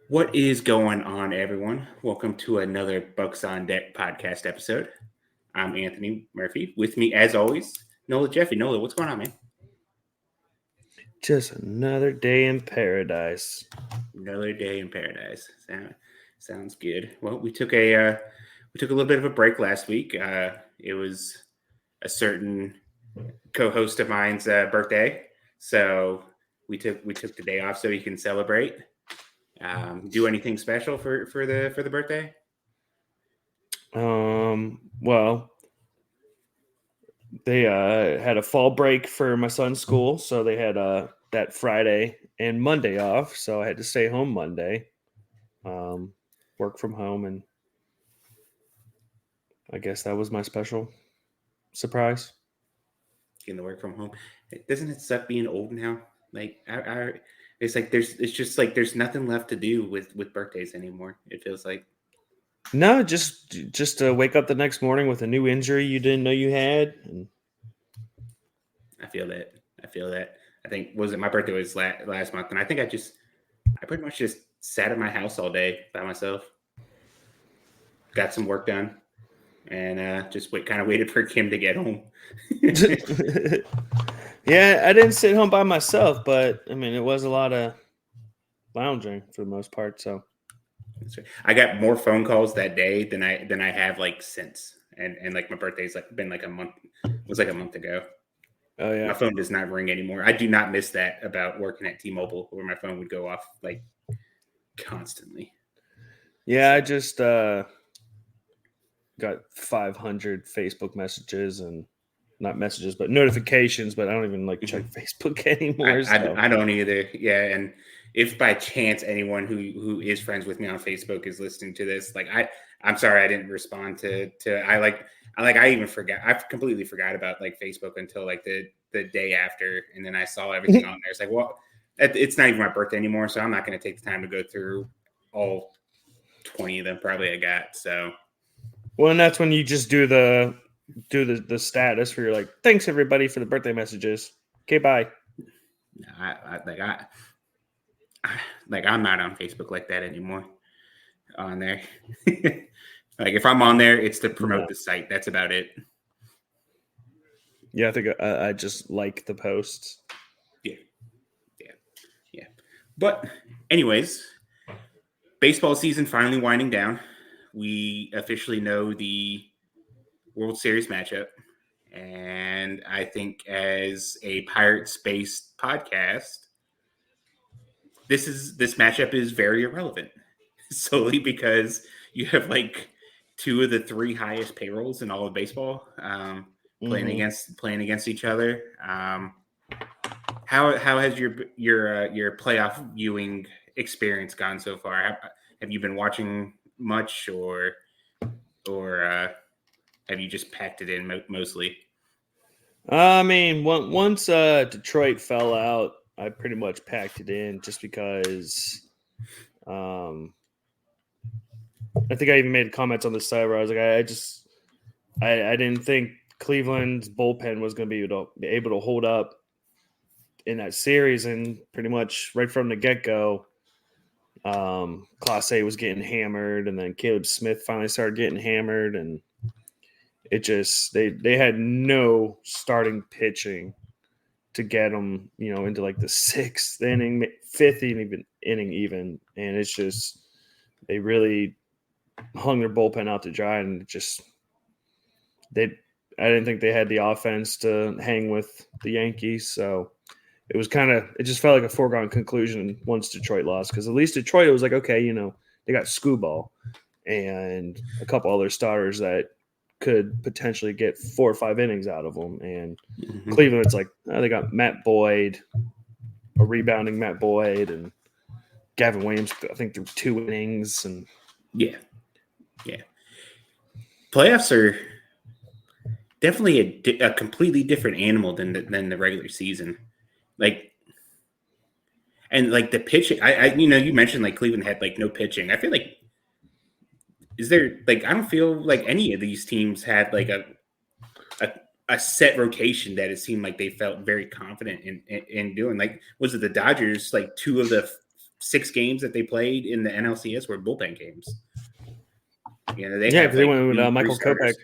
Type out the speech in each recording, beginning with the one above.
What is going on, everyone? Welcome to another Bucks on Deck podcast episode. I'm Anthony Murphy. With me, as always, Nola Jeffy. Nola, what's going on, man? Just another day in paradise. Another day in paradise. Sounds good. Well, we took a little bit of a break last week. It was a certain co-host of mine's birthday, so we took the day off so he can celebrate. Do anything special for the birthday? Well, they had a fall break for my son's school, so they had that Friday and Monday off. So I had to stay home Monday, work from home, and I guess that was my special surprise. Getting to work from home. Doesn't it suck being old now? Like it's like it's just like there's nothing left to do with birthdays anymore. It feels like. No, just to wake up the next morning with a new injury you didn't know you had. And I feel that. I feel that. I think was it my birthday was last month, and I think I pretty much just sat at my house all day by myself, got some work done, and just kind of waited for Kim to get home. yeah, I didn't sit home by myself, but I mean, it was a lot of lounging for the most part. So I got more phone calls that day than I have like since, and like my birthday's like been like a month. It was like a month ago. oh yeah, My phone does not ring anymore. I do not miss that about working at T-Mobile, where my phone would go off like constantly. yeah, I just got 500 Facebook messages and not messages, but notifications. But I don't even check Facebook anymore. I don't either. Yeah, and if by chance anyone who is friends with me on Facebook is listening to this, like I'm sorry I didn't respond to I even forgot. I completely forgot about like Facebook until like the day after, and then I saw everything on there. It's like, well, it's not even my birthday anymore, so I'm not going to take the time to go through all 20 of them. Probably I got so. Well, and that's when you just do the status where you're like, thanks everybody for the birthday messages. Okay, bye. I'm not on Facebook like that anymore. On there, like if I'm on there, it's to promote the site. That's about it. Yeah, I think I just like the posts. Yeah. But anyways, baseball season finally winding down. We officially know the World Series matchup. And I think as a Pirates-based podcast, this matchup is very irrelevant. Solely because you have like two of the three highest payrolls in all of baseball playing against each other. How has your playoff viewing experience gone so far? Have you been watching much, or have you just packed it in mostly? I mean, once Detroit fell out, I pretty much packed it in just because. I think I even made comments on the side where I was like, I didn't think Cleveland's bullpen was going to be able to hold up in that series, and pretty much right from the get-go, Clase was getting hammered, and then Caleb Smith finally started getting hammered, and it just they had no starting pitching to get them, into like the sixth inning, fifth inning, and it's just they really hung their bullpen out to dry, and I didn't think they had the offense to hang with the Yankees, so it just felt like a foregone conclusion once Detroit lost, because at least Detroit, it was like, okay, they got Skubal and a couple other starters that could potentially get 4 or 5 innings out of them, and Cleveland, it's like, they got Matt Boyd, a rebounding Matt Boyd, and Gavin Williams, I think, threw 2 innings, and yeah. Playoffs are definitely a completely different animal than the regular season. Like, and like the pitching, you mentioned like Cleveland had like no pitching. I feel like is there like I don't feel like any of these teams had like a set rotation that it seemed like they felt very confident in doing. Like, was it the Dodgers? Like 2 of the 6 games that they played in the NLCS were bullpen games. You know, they Yeah, have because they like went with 2, 3 Michael starters.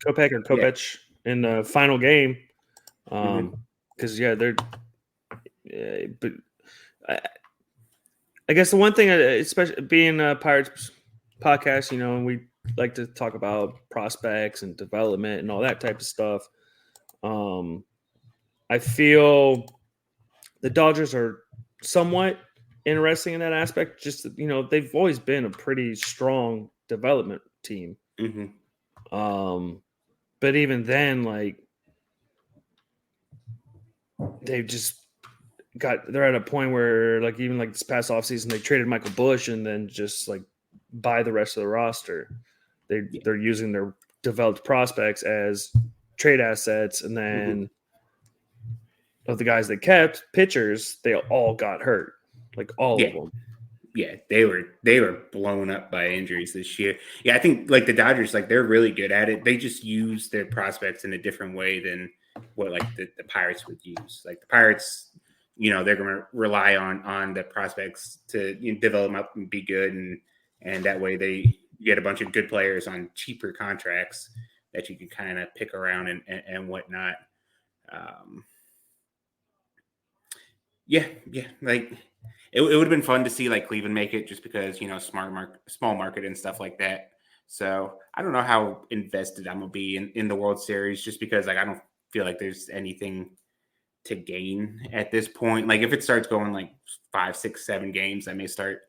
Kopech in the final game. Mhm. Because they're, but I guess the one thing, especially being a Pirates podcast, and we like to talk about prospects and development and all that type of stuff. I feel the Dodgers are somewhat interesting in that aspect. Just they've always been a pretty strong development team. Mhm. But even then, like they've just they're at a point where, like, even like this past offseason, they traded Michael Bush and then just like buy the rest of the roster. They're using their developed prospects as trade assets, and then of the guys they kept, pitchers, they all got hurt, like all Yeah. of them. Yeah, they were blown up by injuries this year. Yeah, I think like the Dodgers, like they're really good at it. They just use their prospects in a different way than what like the Pirates would use. Like the Pirates, they're going to rely on the prospects to develop them up and be good, and that way they get a bunch of good players on cheaper contracts that you can kind of pick around and whatnot. Yeah, like it would have been fun to see like Cleveland make it just because small market and stuff like that. So I don't know how invested I'm gonna be in the World Series just because like I don't feel like there's anything to gain at this point. Like if it starts going like 5, 6, 7 games, I may start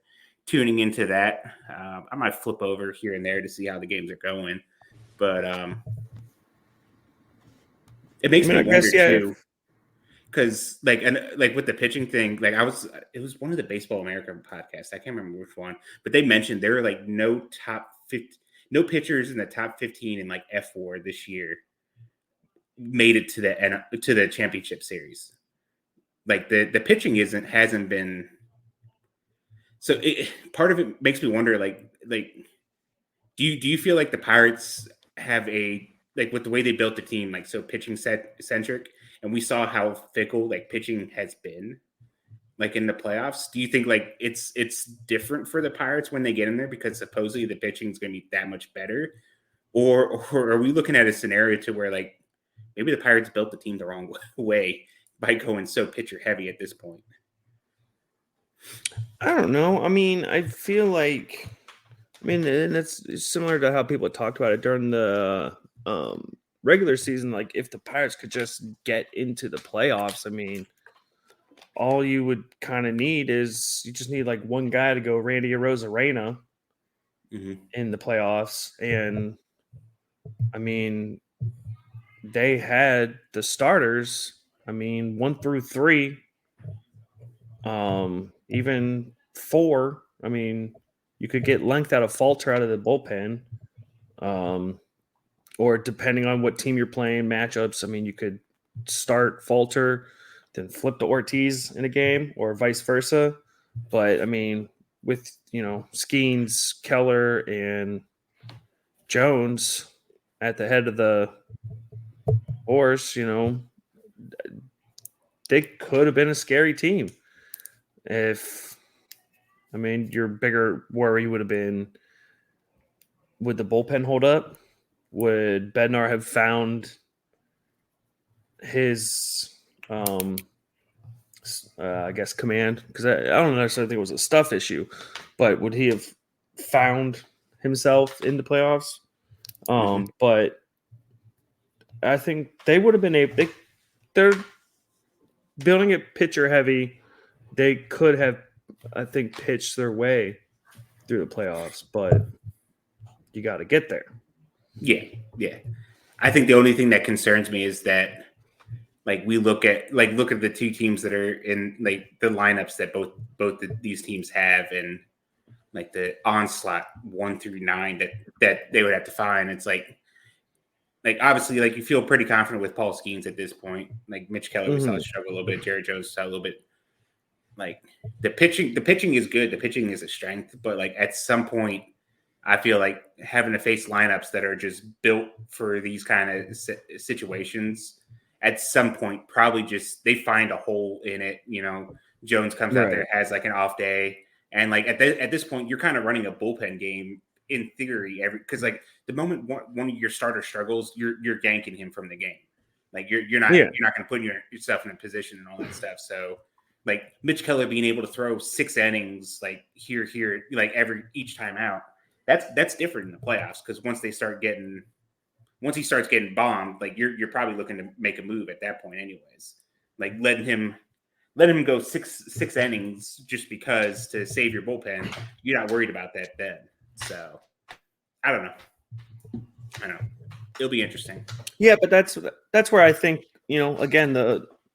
tuning into that. I might flip over here and there to see how the games are going, but it makes me I wonder guess, yeah. too. Because like with the pitching thing, like it was one of the Baseball America podcasts. I can't remember which one, but they mentioned there were like no no pitchers in the top 15 in like F4 this year made it to the championship series. Like the pitching hasn't been. So part of it makes me wonder, like do you feel like the Pirates have a like with the way they built the team, like so pitching centric, and we saw how fickle like pitching has been like in the playoffs. Do you think like it's different for the Pirates when they get in there because supposedly the pitching is going to be that much better, or are we looking at a scenario to where like maybe the Pirates built the team the wrong way by going so pitcher heavy at this point? I don't know. I mean, I feel like, and that's similar to how people talked about it during the regular season. Like, if the Pirates could just get into the playoffs, I mean, all you would kind of need is you just need like one guy to go Randy Arozarena in the playoffs. And I mean, they had the starters, 1 through 3, even 4. I mean, you could get length out of Falter out of the bullpen. Or depending on what team you're playing, matchups, I mean, you could start Falter, then flip to Ortiz in a game, or vice versa. But I mean, with Skeens, Keller, and Jones at the head of the horse, they could have been a scary team. Your bigger worry would have been, would the bullpen hold up? Would Bednar have found his I guess command? Because I don't necessarily think it was a stuff issue, but would he have found himself in the playoffs? But I think they would have been able. They're building it pitcher heavy. They could have, I think, pitched their way through the playoffs, but you got to get there. Yeah. I think the only thing that concerns me is that like we look at the two teams that are in like the lineups that these teams have, and like the onslaught 1 through 9 that they would have to find. It's like obviously like you feel pretty confident with Paul Skeens at this point. Like Mitch Keller, we saw struggle a little bit. Jared Jones saw a little bit. Like the pitching is good. The pitching is a strength, but like at some point, I feel like having to face lineups that are just built for these kind of situations at some point probably just they find a hole in it. Jones comes out there, has like an off day, and like at this point, you're kind of running a bullpen game in theory, because like the moment one of your starters struggles, you're yanking him from the game. Like you're not going to put yourself in a position and all that stuff. So like Mitch Keller being able to throw 6 innings like here like each time out, that's different in the playoffs, because once he starts getting bombed, like you're probably looking to make a move at that point anyways. Like letting him go six innings just because to save your bullpen, you're not worried about that then. So I don't know. It'll be interesting. Yeah, but that's where I think, again,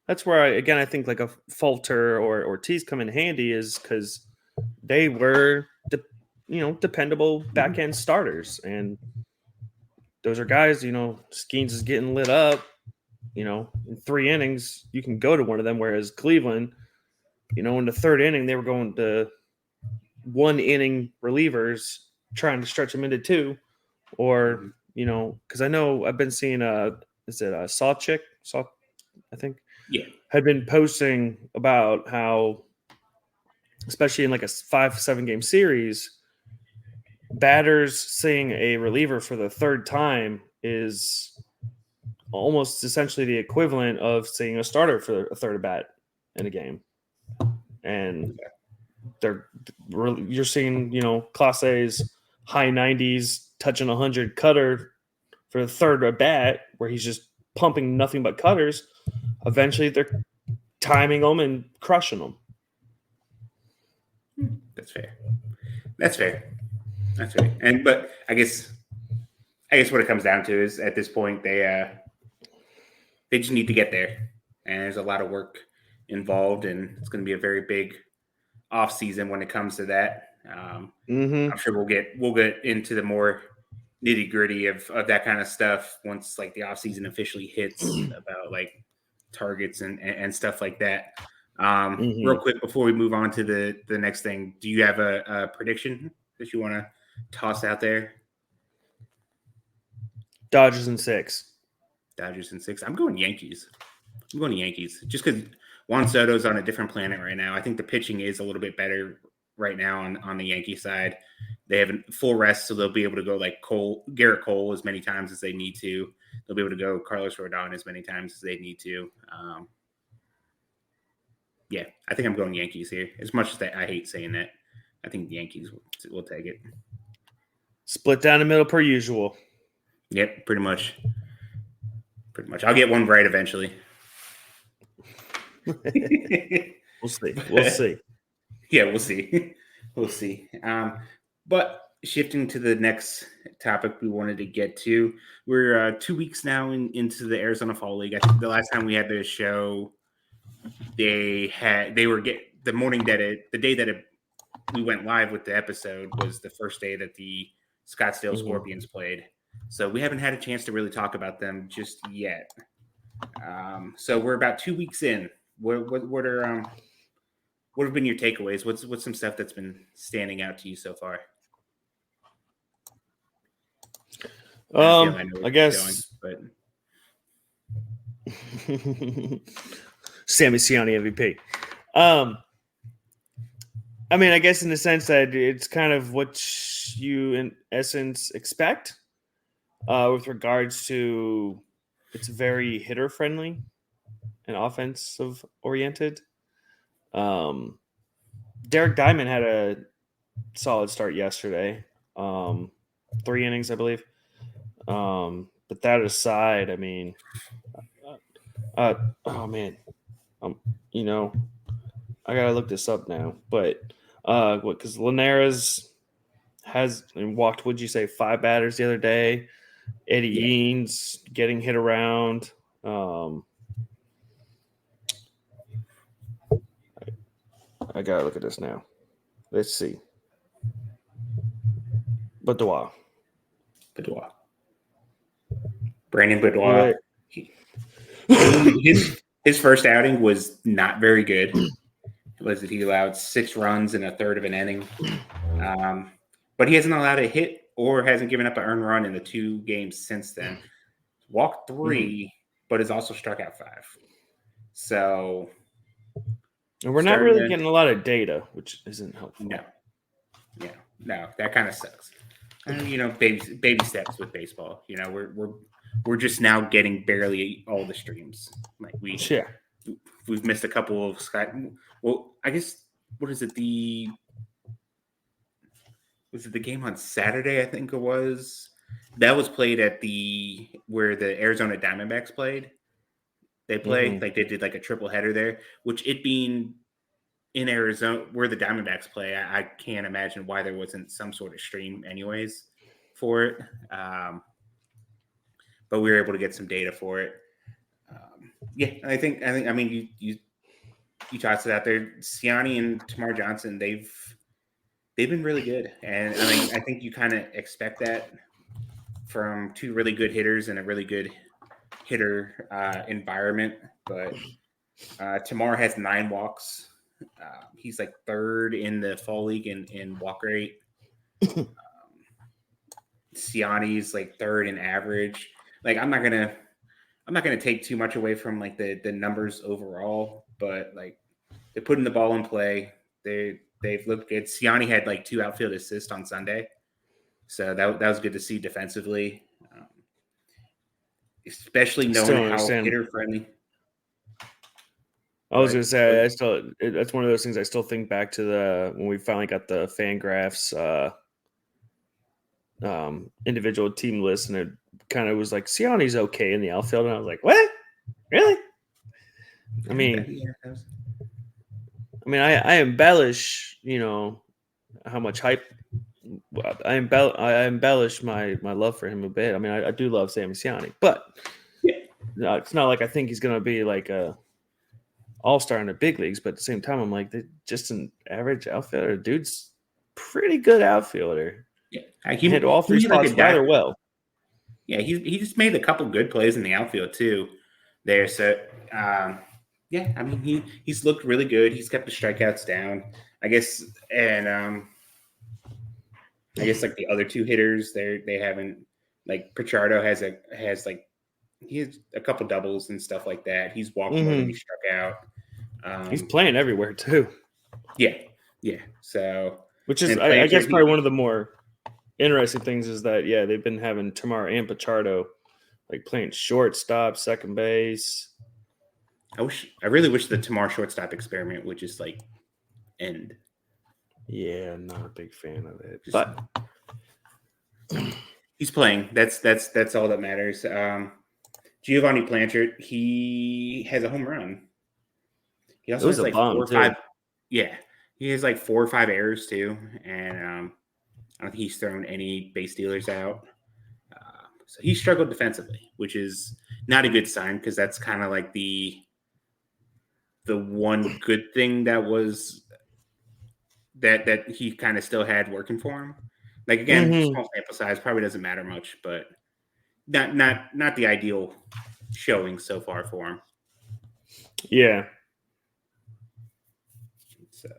that's where I think like a Falter or Ortiz come in handy, is because they were dependable back end starters, and those are guys. Skeens is getting lit up. In 3 innings, you can go to one of them. Whereas Cleveland, in the 3rd inning, they were going to 1 inning relievers, trying to stretch them into 2, or because I know I've been seeing is it Sawchick, I think, had been posting about how, especially in like a 5-7 game series, batters seeing a reliever for the 3rd time is almost essentially the equivalent of seeing a starter for a 3rd at bat in a game. And you're seeing, Class A's high 90s touching 100 cutter for the 3rd at bat, where he's just pumping nothing but cutters. Eventually they're timing them and crushing them. That's fair. And but I guess what it comes down to is, at this point, they just need to get there, and there's a lot of work involved, and it's going to be a very big off season when it comes to that. I'm sure we'll get into the more nitty gritty of that kind of stuff once like the off season officially hits, about like targets and stuff like that. Real quick before we move on to the next thing, do you have a prediction that you want to toss out there? Dodgers in 6. I'm going Yankees. Just because Juan Soto's on a different planet right now. I think the pitching is a little bit better right now on the Yankee side. They have a full rest, so they'll be able to go like Garrett Cole as many times as they need to. They'll be able to go Carlos Rodon as many times as they need to. Yeah, I think I'm going Yankees here. As much as I hate saying that, I think the Yankees will take it. Split down the middle per usual. Yep, pretty much. I'll get one right eventually. We'll see. Yeah, we'll see. But shifting to the next topic we wanted to get to, we're 2 weeks now into the Arizona Fall League. I think the last time we had this show, the day that we went live with the episode was the first day that the Scottsdale Scorpions played. So we haven't had a chance to really talk about them just yet. So we're about 2 weeks in. What have been your takeaways? What's some stuff that's been standing out to you so far? I guess going, Sammy Ciani MVP. I mean, I guess in the sense that it's kind of what you in essence expect, with regards to it's very hitter friendly and offensive oriented. Derek Diamond had a solid start yesterday. 3 innings, I believe. But that aside, I mean, oh man, I gotta look this up now. But because Linares has walked, would you say 5 batters the other day? Eddie Eanes getting hit around. I gotta look at this now. Let's see. Boudoir. Brandon Boudoir. His first outing was not very good. He allowed 6 runs in a third of an inning. But he hasn't allowed a hit or hasn't given up an earned run in the 2 games since then. Walked 3, but has also struck out 5. So, and we're not starting really to getting a lot of data, which isn't helpful. no, that kind of sucks. And baby steps with baseball. We're just now getting barely all the streams. Like we've missed a couple of Sky. Well, I guess what is it? Was it the game on Saturday? I think it was. That was played at where the Arizona Diamondbacks played. They played like they did like a triple header there, which it being in Arizona where the Diamondbacks play, I can't imagine why there wasn't some sort of stream anyways for it. But we were able to get some data for it. I mean, you tossed it out there. Siani and Termarr Johnson, they've been really good, and I think you kind of expect that from 2 really good hitters and a really good hitter environment. But Termarr has 9 walks. He's like 3rd in the fall league in walk rate. Siani's like 3rd in average. Like I'm not gonna take too much away from like the numbers overall, but like they're putting the ball in play. They've looked good. Siani had like 2 outfield assists on Sunday, so that was good to see defensively, especially knowing how hitter friendly. I was gonna say that's one of those things I still think back to when we finally got the Fangraphs individual team list, and it kind of was like Siani's okay in the outfield, and I was like, what? Really? I mean, I embellish, how much hype. I embellish my love for him a bit. I mean, I do love Sammy Siani, but it's not like I think he's gonna be like a all-star in the big leagues. But at the same time, I'm like, just an average outfielder. Dude's pretty good outfielder. Yeah, he hit all 3 spots rather well. Yeah, he just made a couple good plays in the outfield too. There, so I mean he's looked really good. He's kept the strikeouts down, I guess, and I guess like the other 2 hitters, they haven't, like Pichardo has he has a couple doubles and stuff like that. He's walked more than he struck out. He's playing everywhere too. Yeah. So, which is I guess probably one of the more interesting things is that they've been having Termarr and Pichardo like playing shortstop, second base. I really wish the Termarr shortstop experiment would just like end. Yeah, I'm not a big fan of it, but he's playing. That's all that matters. Giovanni Blanchard, he has a home run. He also has like 4 or 5. Yeah, he has like 4 or 5 errors too, and I don't think he's thrown any base stealers out. So he struggled defensively, which is not a good sign because that's kind of like the one good thing that was that he kind of still had working for him. Like again, small sample size probably doesn't matter much, but not the ideal showing so far for him. Yeah. So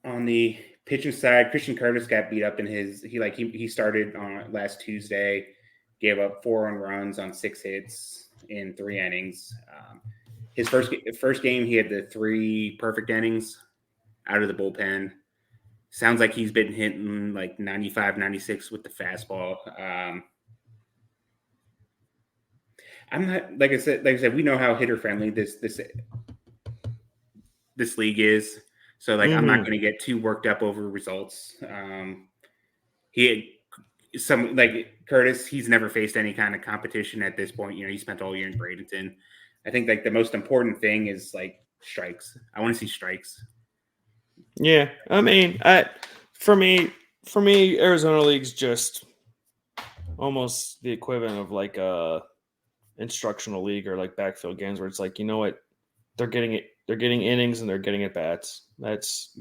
on the pitching side, Christian Curtis got beat up in he started on last Tuesday, gave up 4 runs on 6 hits in 3 innings. His first game, he had the 3 perfect innings out of the bullpen. Sounds like he's been hitting like 95, 96 with the fastball. I'm not like I said, we know how hitter friendly this league is. So like I'm not going to get too worked up over results. He had some like Curtis, he's never faced any kind of competition at this point. He spent all year in Bradenton. I think like the most important thing is like strikes. I want to see strikes. Yeah, I mean, for me, Arizona League's just almost the equivalent of like a instructional league or like backfield games where it's like, you know what, they're getting innings and they're getting at bats. It's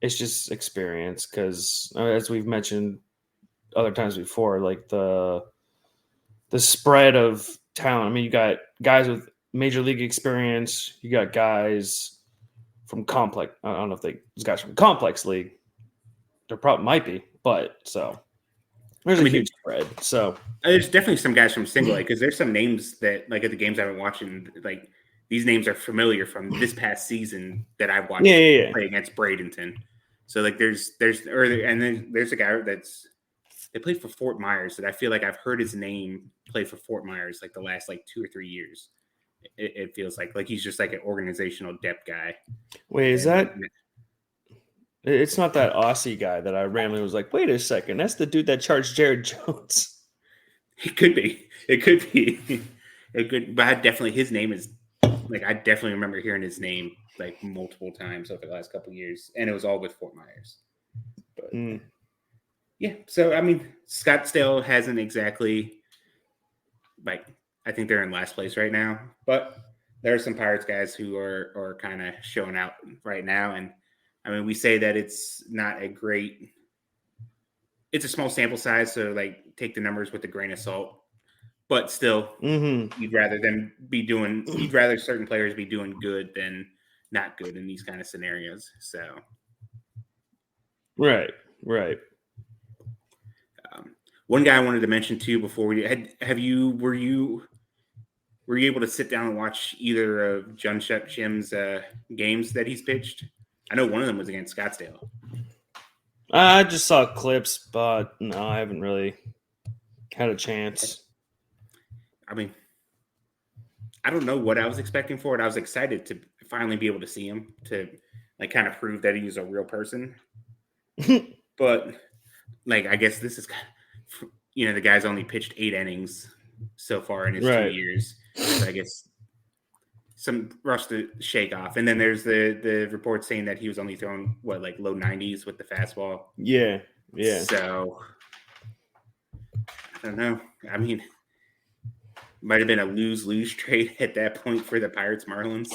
just experience because as we've mentioned other times before, like the spread of talent. I mean, you got guys with major league experience, you got guys from complex. I don't know if these guys from complex league. There probably might be, but so There's a huge spread. So there's definitely some guys from single A because there's some names that like at the games I've been watching, like these names are familiar from this past season that I've watched play against Bradenton. So like there's and then there's a guy they played for Fort Myers that I feel like I've heard his name play for Fort Myers like the last like 2 or 3 years. It feels like he's just like an organizational depth guy. Wait, is that? It's not that Aussie guy that I randomly was like, wait a second, that's the dude that charged Jared Jones. It could be. It could be. It could, but his name is like I definitely remember hearing his name like multiple times over the last couple of years, and it was all with Fort Myers. But yeah, so I mean, Scottsdale hasn't exactly like I think they're in last place right now, but there are some Pirates guys who are kind of showing out right now, and I mean, we say that it's not a great. It's a small sample size, so like take the numbers with a grain of salt. But still, you'd rather certain players be doing good than not good in these kind of scenarios. So, right. One guy I wanted to mention too before we were you able to sit down and watch either of John Shim's games that he's pitched? I know one of them was against Scottsdale. I just saw clips, but no, I haven't really had a chance. I mean, I don't know what I was expecting for it. I was excited to finally be able to see him to like kind of prove that he's a real person. But like, I guess this is, the guy's only pitched 8 innings so far in his 2 years. So I guess some rust to shake off. And then there's the report saying that he was only throwing like low 90s with the fastball. Yeah. So I don't know. I mean, might have been a lose-lose trade at that point for the Pirates Marlins.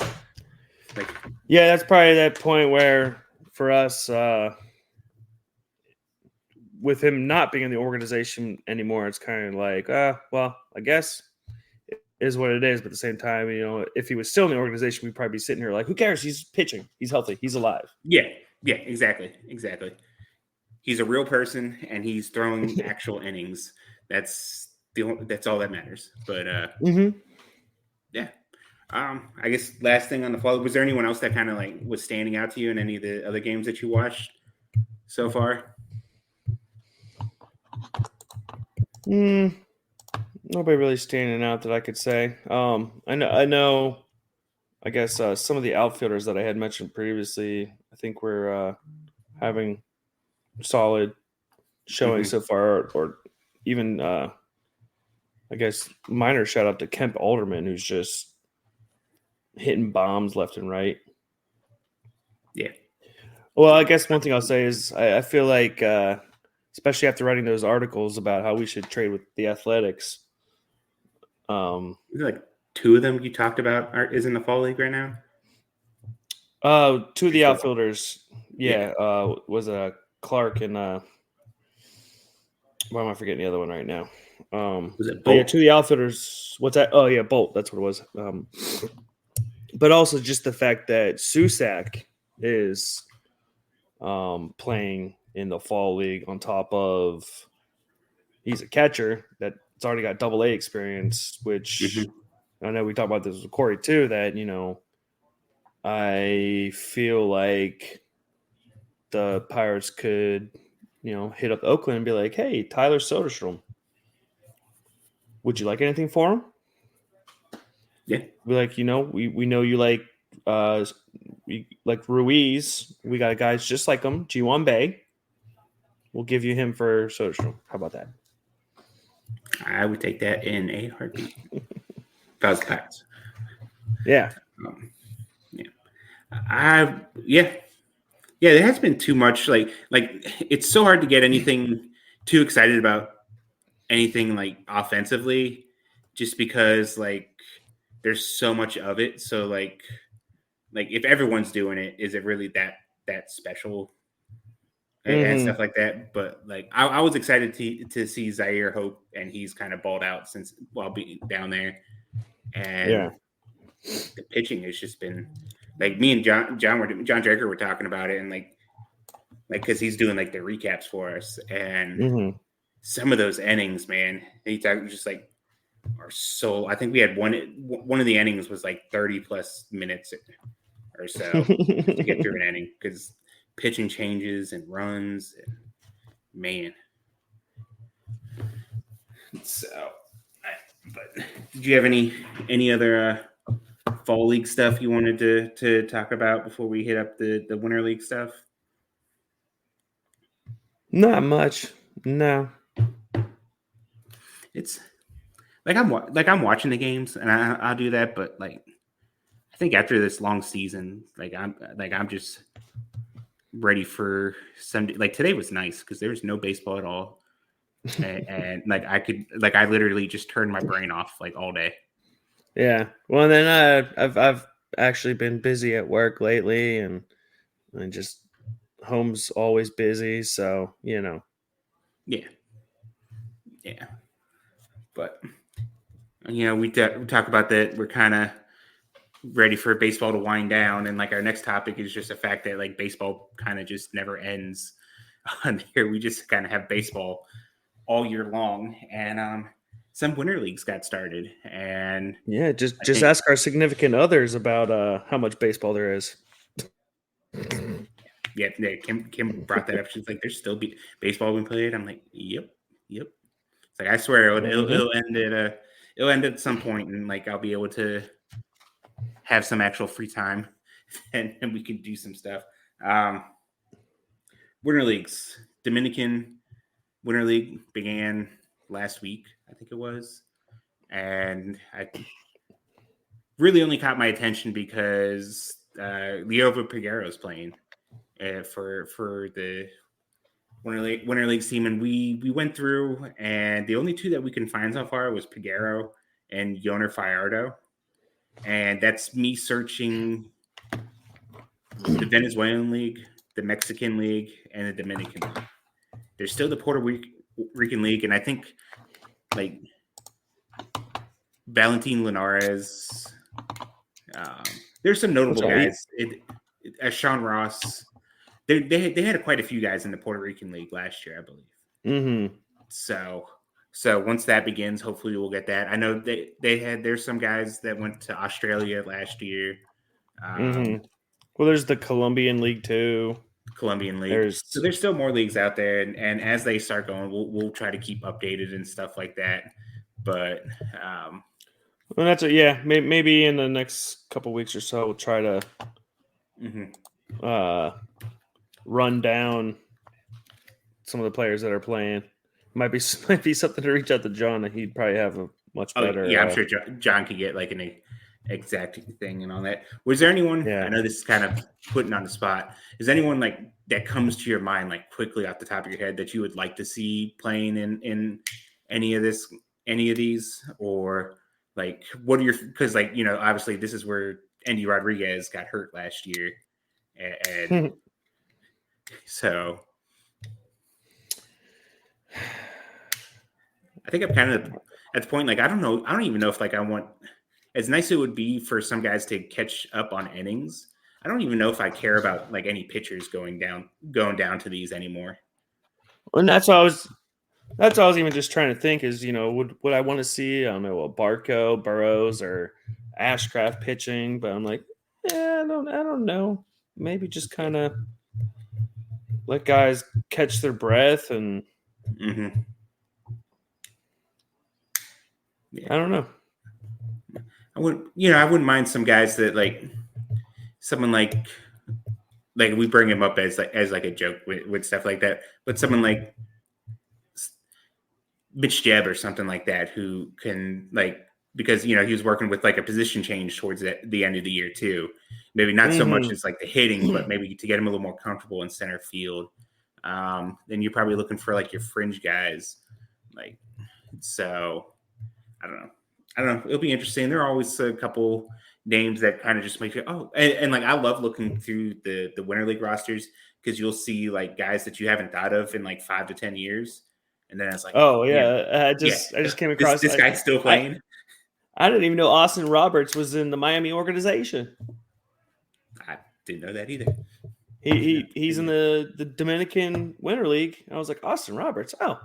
Yeah, that's probably that point where for us, with him not being in the organization anymore, it's kind of like, well, I guess it is what it is. But at the same time, if he was still in the organization, we'd probably be sitting here like, who cares? He's pitching. He's healthy. He's alive. Yeah, exactly. He's a real person, and he's throwing actual innings. That's all that matters. But yeah. I guess last thing on the follow, was there anyone else that kind of like was standing out to you in any of the other games that you watched so far? Nobody really standing out that I could say. I know. I guess some of the outfielders that I had mentioned previously, I think we're having solid showing so far, or even I guess minor shout out to Kemp Alderman, who's just hitting bombs left and right. Yeah. Well, I guess one thing I'll say is I feel like, especially after writing those articles about how we should trade with the Athletics. Like 2 of them you talked about is in the fall league right now? 2 of the outfielders. Yeah. Was Clark and why am I forgetting the other one right now? Was it Bolt? Yeah, 2 of the outfielders. What's that? Oh, yeah, Bolt. That's what it was. But also just the fact that Susak is playing in the fall league on top of he's a catcher that's already got AA experience, which I know we talked about this with Corey too, that, I feel like the Pirates could, hit up Oakland and be like, hey, Tyler Soderstrom, would you like anything for him? Yeah. Be like, we know you like Ruiz. We got guys just like him. G1 Bay. We'll give you him for Soderstrom. How about that? I would take that in a heartbeat. If I was the Pirates. Yeah. Yeah, there has been too much like it's so hard to get anything too excited about anything like offensively just because like there's so much of it. So like if everyone's doing it, is it really that special and stuff like that? But like I was excited to see Zaire Hope, and he's kind of balled out while being down there. And the pitching has just been like me and John Draker were talking about it, and like because he's doing like the recaps for us, and some of those innings, man, they just like are so. I think we had one of the innings was like 30 plus minutes or so just to get through an inning because pitching changes and runs and man. So, but did you have any other fall league stuff you wanted to talk about before we hit up the winter league stuff? Not much. No. It's I'm watching the games and I'll do that, but like I think after this long season, I'm just ready for Sunday. Like today was nice because there was no baseball at all, and like I literally just turned my brain off like all day. Yeah. Well, then I've actually been busy at work lately, and just home's always busy. So Yeah, but we talk about that. We're kind of ready for baseball to wind down, and like our next topic is just the fact that like baseball kind of just never ends. On here, we just kind of have baseball all year long, and some winter leagues got started, and yeah, just ask our significant others about how much baseball there is. Yeah, Kim brought that up. She's like, "There's still baseball being played." I'm like, "Yep." It's like I swear it'll end at some point, and like I'll be able to have some actual free time, and we can do some stuff. Winter leagues, Dominican Winter League began last week, I think it was, and I really only caught my attention because Liover Peguero is playing for the Winter League team, and we went through, and the only two that we can find so far was Peguero and Yoner Fajardo, and that's me searching the Venezuelan League, the Mexican League, and the Dominican League. There's still the Puerto Rican League, and I think like Valentin Linares. There's some notable guys. Sean Ross. They had quite a few guys in the Puerto Rican League last year, I believe. Mm-hmm. So once that begins, hopefully we'll get that. I know there's some guys that went to Australia last year. Mm-hmm. Well, there's the Colombian League too. Colombian League. So there's still more leagues out there, and as they start going, we'll try to keep updated and stuff like that. But well, that's maybe in the next couple weeks or so, we'll try to run down some of the players that are playing. Might be something to reach out to John, and he'd probably have a much better. Yeah, I'm sure John could get like an exact thing and all that. Was there anyone? Yeah. I know this is kind of putting on the spot. Is anyone like that comes to your mind like quickly off the top of your head that you would like to see playing in any of these, or like what are your? Because like obviously this is where Endy Rodriguez got hurt last year, and so I think I'm kind of at the point like I don't even know if like I want. As nice as it would be for some guys to catch up on innings, I don't even know if I care about like any pitchers going down to these anymore. And that's what I was even just trying to think is, would I want to see, I don't know, a Barco, Burrows, or Ashcraft pitching? But I'm like, I don't know. Maybe just kind of let guys catch their breath and I don't know. I wouldn't mind some guys that like someone like we bring him up as like a joke with stuff like that, but someone like Mitch Jebb or something like that who can like because he was working with like a position change towards the end of the year too. Maybe not so much as like the hitting, but maybe to get him a little more comfortable in center field. Then you're probably looking for like your fringe guys, like so. I don't know. It'll be interesting. There are always a couple names that kind of just make you and like I love looking through the Winter League rosters because you'll see like guys that you haven't thought of in like 5 to 10 years, and then it's like, I just came across this guy's still playing. I didn't even know Austin Roberts was in the Miami organization. I didn't know that either. He's in the Dominican Winter League. I was like, Austin Roberts. Oh,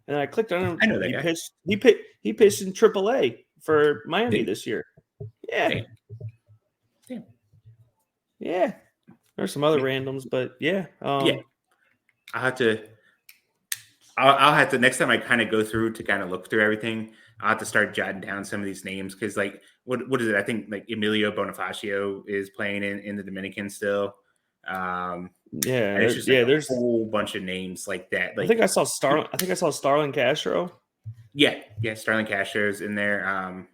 And I clicked on him. I know that He guy. pitched. He pitched in AAA for Miami Did this year. Yeah, Damn. Damn. yeah. There's some other randoms, but yeah. Yeah. I'll have to. I'll have to next time I kind of go through to kind of look through everything. I'll have to start jotting down some of these names because, like, what is it? I think like Emilio Bonifacio is playing in the Dominican still. Yeah, And it's just like a there's. whole bunch of names like that. I think Like, I saw Star. I think I saw Starlin Castro. yeah, Starling Castro's in there.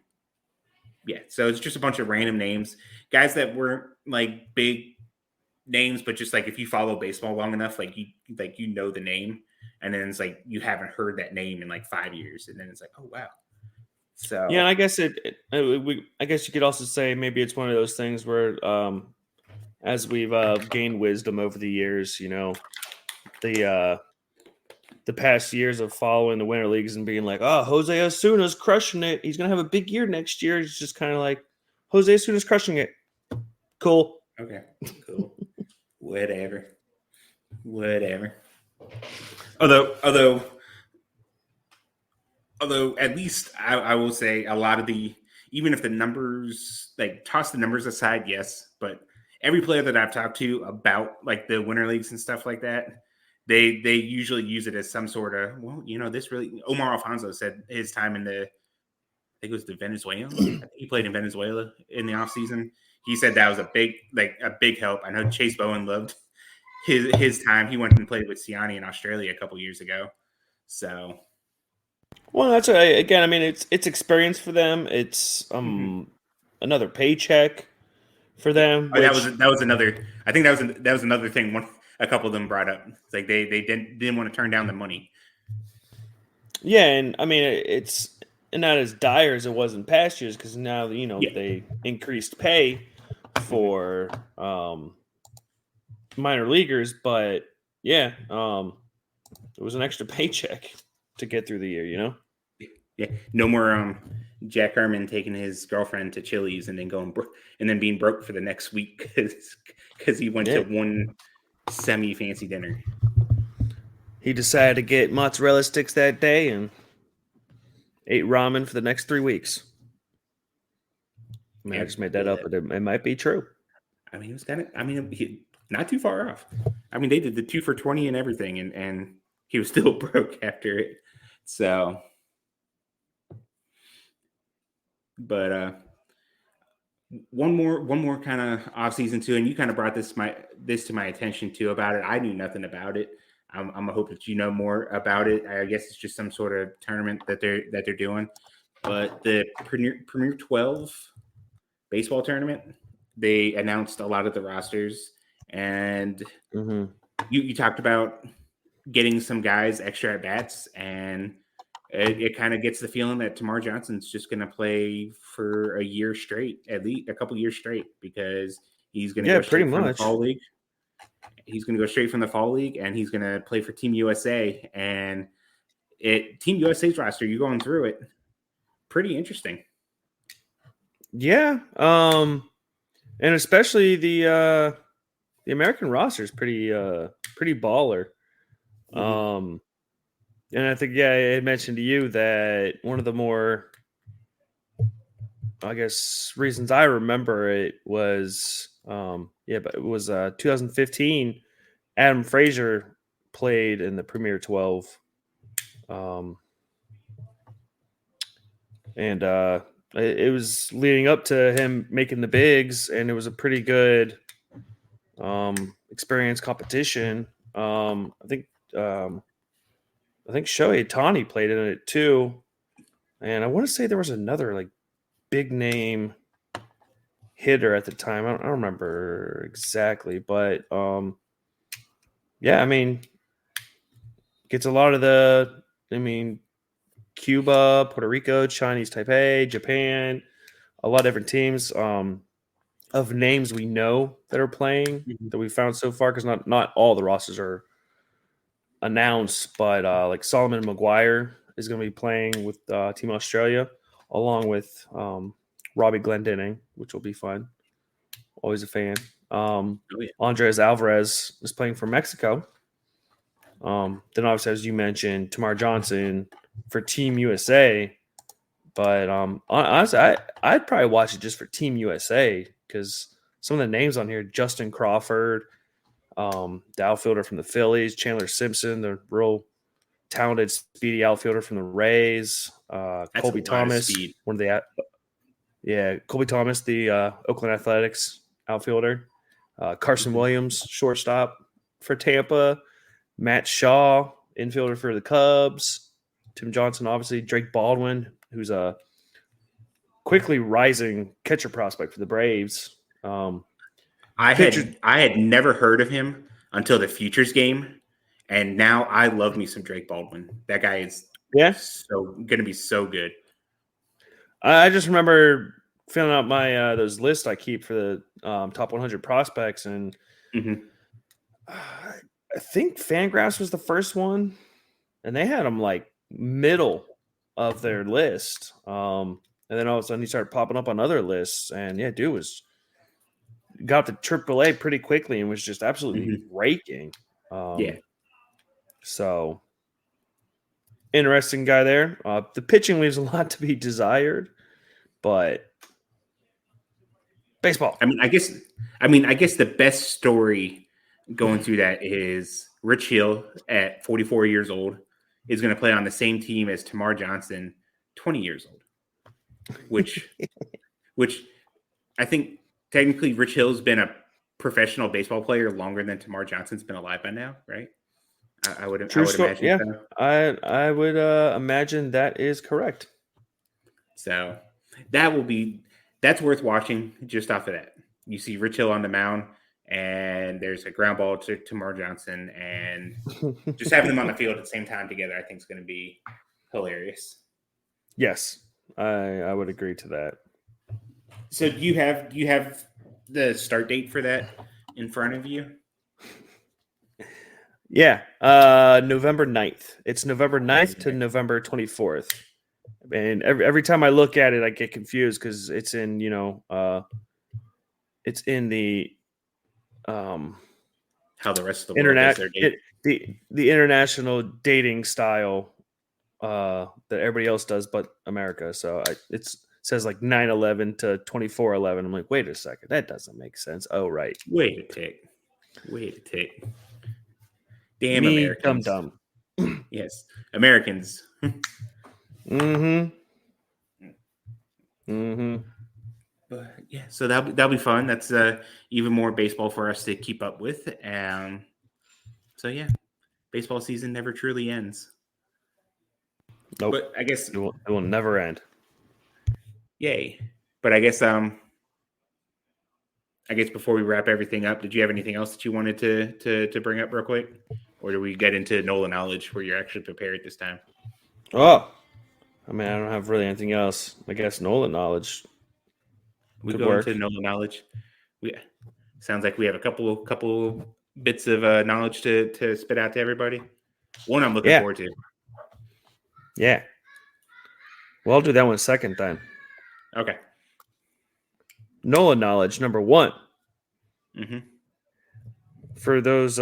Yeah, so it's just a bunch of random names, guys that weren't like big names, but just like if you follow baseball long enough, like you know the name, and then it's like you haven't heard that name in like 5 years, and then it's like, oh wow. Yeah, So and I guess I guess you could also say maybe it's one of those things where, as we've gained wisdom over the years, the past years of following the winter leagues and being like, oh, Jose Osuna's crushing it. He's gonna have a big year next year. It's just kind of like Jose Osuna's crushing it. Cool. okay, cool, whatever. Although at least I will say a lot of the, even if the numbers, like toss the numbers aside, yes, but every player that I've talked to about like the winter leagues and stuff like that, they usually use it as some sort of, well, this really, Omar Alfonso said his time in the, I think it was the Venezuelan. I think he played in Venezuela in the offseason. He said that was a big help. I know Chase Bowen loved his time. He went and played with Siani in Australia a couple years ago. So Well, that's again. I mean, it's experience for them. It's mhm. another paycheck for Yeah. them. Oh, Which that was another. I think that was another thing. A couple of them brought up. It's like they didn't want to turn down the money. yeah, and I mean it's not as dire as it was in past years because now Yeah. they increased pay Mhm. for minor leaguers, but yeah, it was an extra paycheck to get through the year. Yeah. No more Jack Herman taking his girlfriend to Chili's and then and then being broke for the next week because he went to Yeah, one semi fancy dinner. he decided to get mozzarella sticks that day and ate ramen for the next 3 weeks. I mean, I just made that up, but it might be true. I mean, it was kind of. I mean, not too far off. I mean, they did the 2 for 20 and everything, and he was still broke after it. So, but one more kind of off season too, and you kind of brought this to my attention too about it. I knew nothing about it. I'm gonna hope that you know more about it. I guess it's just some sort of tournament that they're doing. But the Premier 12 baseball tournament, they announced a lot of the rosters, and Mm-hmm. you talked about getting some guys extra at bats, and it kind of gets the feeling that Termarr Johnson's just going to play for a year straight, at least a couple years straight, because he's going to Yeah, go pretty straight from the much. fall league. He's going to go straight from the fall league, and he's going to play for Team USA. And Team USA's roster, you're going through it, pretty interesting. Yeah, and especially the American roster is pretty baller. Mm-hmm. And I think I had mentioned to you that one of the more, I guess, reasons I remember it was but it was 2015. Adam Frazier played in the Premier 12, um, and it was leading up to him making the bigs, and it was a pretty good experience competition. I think Shohei Tani played in it too, and I want to say there was another like big name hitter at the time. I don't remember exactly, but yeah, I mean, gets a lot of Cuba, Puerto Rico, Chinese Taipei, Japan, a lot of different teams of names we know that are playing Mm-hmm. that we found so far because not all the rosters are announced, but like Solomon McGuire is going to be playing with Team Australia along with Robbie Glendening, which will be fun. Always a fan. Oh, yeah. Andres Alvarez is playing for Mexico. Then obviously, as you mentioned, Termarr Johnson for Team USA. But honestly, I'd probably watch it just for Team USA because some of the names on here: Justin Crawford, the outfielder from the Phillies, Chandler Simpson, the real talented, speedy outfielder from the Rays, That's a Colby lot of Thomas, speed. Colby Thomas, the Oakland Athletics outfielder, Carson Williams, shortstop for Tampa, Matt Shaw, infielder for the Cubs, Tim Johnson, obviously, Drake Baldwin, who's a quickly rising catcher prospect for the Braves. I Pitcher, had never heard of him until the Futures game, and now I love me some Drake Baldwin. That guy is yeah. so going to be so good. I just remember filling out my those lists I keep for the top 100 prospects, and I think Fangraphs was the first one, and they had them like middle of their list. And then all of a sudden he started popping up on other lists, and yeah, dude was got to AAA pretty quickly and was just absolutely raking. Yeah. So interesting guy there. The pitching leaves a lot to be desired, but baseball. I mean, I guess the best story going through that is Rich Hill at 44 years old is going to play on the same team as Termarr Johnson, 20 years old, which I think technically Rich Hill's been a professional baseball player longer than Termarr Johnson's been alive by now, right? I would imagine. Yeah, so. I would imagine that is correct. So that's worth watching just off of that. You see Rich Hill on the mound, and there's a ground ball to Termarr Johnson, and just having them on the field at the same time together, I think is going to be hilarious. Yes, I would agree to that. So do you have the start date for that in front of you? Yeah, November 9th. It's November 9th to November 24th. And every time I look at it, I get confused because it's in, it's in the how the rest of the world does their date. The international dating style that everybody else does but America. So it says like 9/11 to 24/11. I'm like, wait a second, that doesn't make sense. Oh, right. Wait a tick. Damn Me, Americans. dumb. Yes, Americans. But yeah, so that'll be fun. That's even more baseball for us to keep up with. So yeah, baseball season never truly ends. Nope. But I guess it will never end. Yay! But I guess before we wrap everything up, did you have anything else that you wanted to bring up real quick, or do we get into NOLA knowledge where you're actually prepared this time? Oh, I mean, I don't have really anything else. I guess NOLA knowledge. We go into NOLA knowledge. Sounds like we have a couple bits of knowledge to spit out to everybody. One I'm looking forward to. Yeah. Well, I'll do that one second then. Okay. NOLA knowledge number 1. For those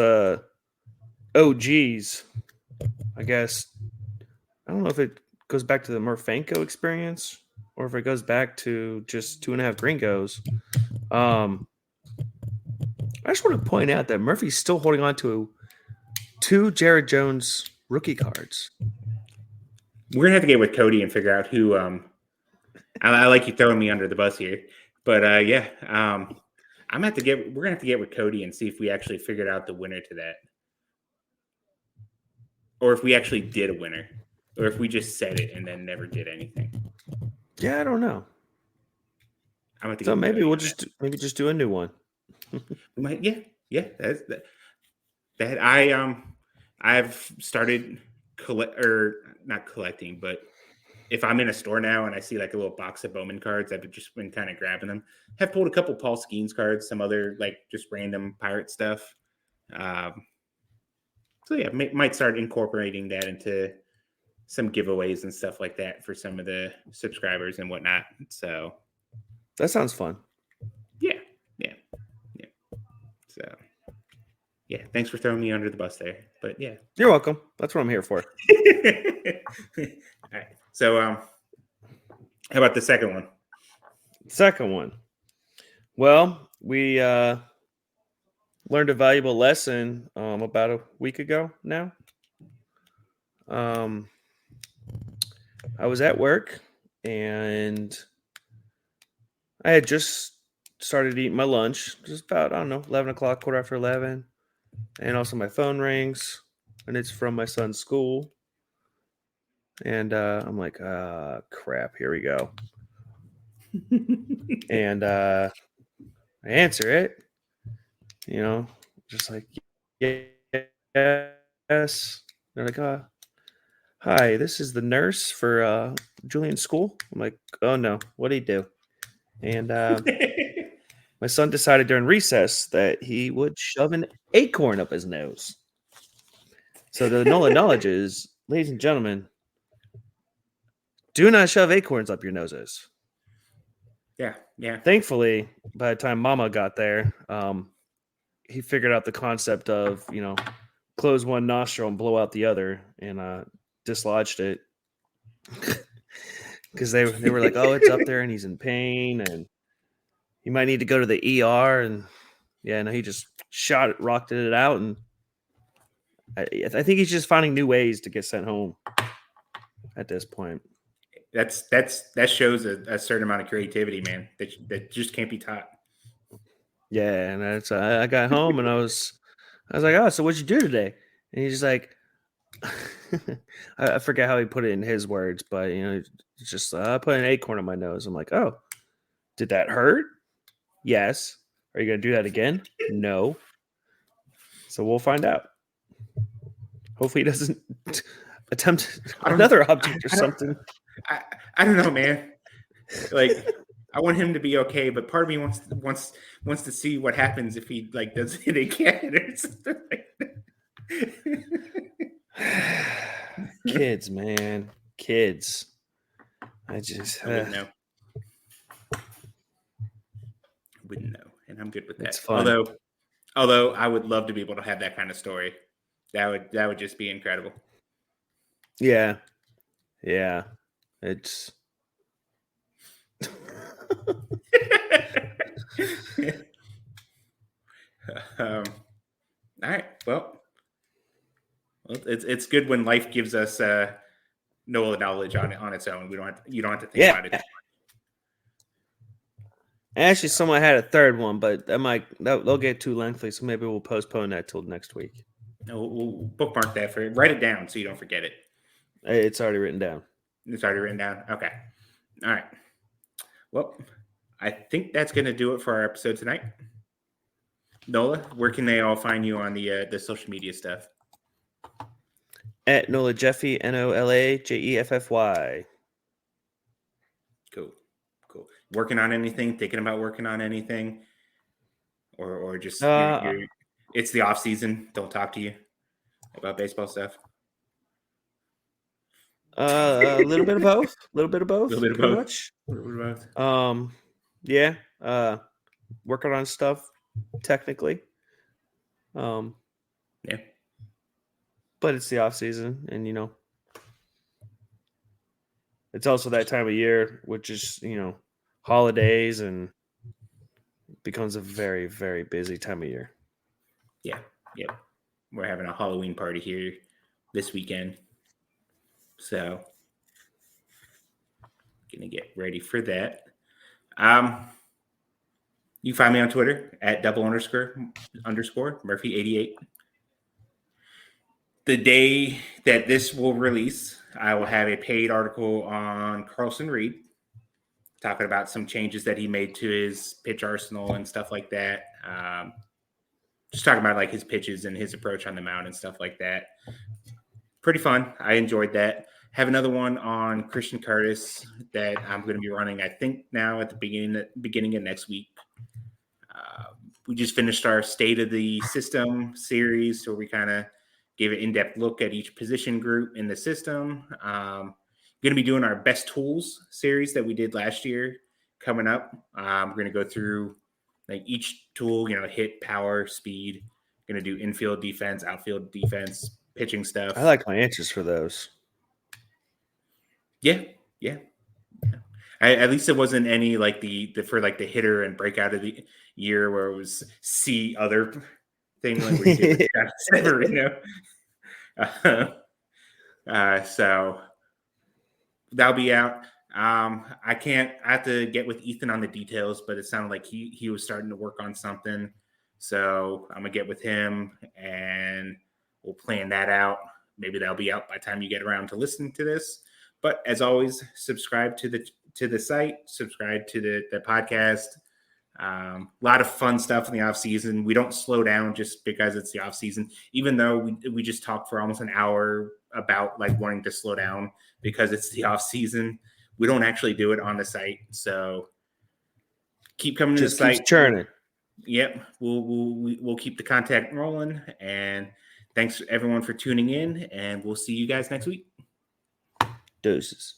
OGs, I guess. I don't know if it goes back to the Murfanko experience or if it goes back to just 2.5 Gringos. I just want to point out that Murphy's still holding on to 2 Jared Jones rookie cards. We're gonna have to get with Cody and figure out who. I like you throwing me under the bus here, but we're gonna have to get with Cody and see if we actually figured out the winner to that, or if we actually did a winner, or if we just said it and then never did anything. Yeah, I don't know. So maybe we'll just do a new one. I've started not collecting, but if I'm in a store now and I see like a little box of Bowman cards, I've just been kind of grabbing them. Have pulled a couple Paul Skeens cards, some other like just random pirate stuff. So yeah, might start incorporating that into some giveaways and stuff like that for some of the subscribers and whatnot. So that sounds fun. Yeah. So Yeah, thanks for throwing me under the bus there. But yeah. You're welcome. That's what I'm here for. All right. So how about the second one? Second one. Well, we learned a valuable lesson about a week ago now. I was at work and I had just started eating my lunch, just about, 11 o'clock, quarter after 11. And also my phone rings and it's from my son's school. And I'm like, crap, here we go. And I answer it, just like, yes. They're like, hi, this is the nurse for Julian's school. I'm like, oh no, what'd he do? And my son decided during recess that he would shove an acorn up his nose. So the NOLA knowledge is, ladies and gentlemen, do not shove acorns up your noses. Yeah. Thankfully, by the time Mama got there, he figured out the concept of, close one nostril and blow out the other, and dislodged it. Because they were like, oh, it's up there and he's in pain and he might need to go to the ER. And yeah, no, he just rocketed it out. And I think he's just finding new ways to get sent home at this point. That shows a certain amount of creativity, man. That just can't be taught. Yeah, and I got home and I was like, oh, so what'd you do today? And he's just like, I forget how he put it in his words, but just I put an acorn on my nose. I'm like, oh, did that hurt? Yes. Are you gonna do that again? No. So we'll find out. Hopefully, he doesn't attempt another object or something. I don't know, man. Like, I want him to be okay, but part of me wants to see what happens if he like does it again or something like that. Kids, man, kids. I wouldn't know. Wouldn't know, and I'm good with that. It's fun. Although I would love to be able to have that kind of story. That would just be incredible. Yeah. It's all right. Well, it's good when life gives us no knowledge on its own. You don't have to think about it. Actually, someone had a third one, but they'll get too lengthy, so maybe we'll postpone that till next week. No, we'll bookmark that write it down so you don't forget it. It's already written down. It's already written down. Okay. All right. Well, I think that's going to do it for our episode tonight. Nola, where can they all find you on the social media stuff? At Nola Jeffy, NOLAJEFFY. Cool. Working on anything? Thinking about working on anything? Or just it's the off season. Don't talk to you about baseball stuff. A little bit of both. Much. Yeah. Working on stuff technically. Yeah. But it's the off season, and it's also that time of year, which is holidays, and becomes a very, very busy time of year. Yeah. We're having a Halloween party here this weekend, so gonna get ready for that. You can find me on Twitter at __ Murphy88. The day that this will release, I will have a paid article on Carlson Reed, talking about some changes that he made to his pitch arsenal and stuff like that. Just talking about like his pitches and his approach on the mound and stuff like that. Pretty fun. I enjoyed that. Have another one on Christian Curtis that I'm going to be running, I think, now at the beginning of next week. We just finished our State of the System series, so we kind of gave an in-depth look at each position group in the system. Going to be doing our Best Tools series that we did last year coming up. We're going to go through like each tool, hit, power, speed, Going to do infield defense, outfield defense, pitching stuff. I like my answers for those. Yeah. At least it wasn't any like the for like the hitter and breakout of the year where it was C other thing like where you did with Scott Severino. So that'll be out. I have to get with Ethan on the details, but it sounded like he was starting to work on something. So I'm gonna get with him and we'll plan that out. Maybe that'll be out by the time you get around to listening to this. But as always, subscribe to the site, subscribe to the podcast. A lot of fun stuff in the off season. We don't slow down just because it's the off season, even though we just talked for almost an hour about like wanting to slow down because it's the off season. We don't actually do it on the site. So keep coming to the site. Keep churning. Yep. We'll keep the contact rolling. And thanks everyone for tuning in, and we'll see you guys next week. Deuces.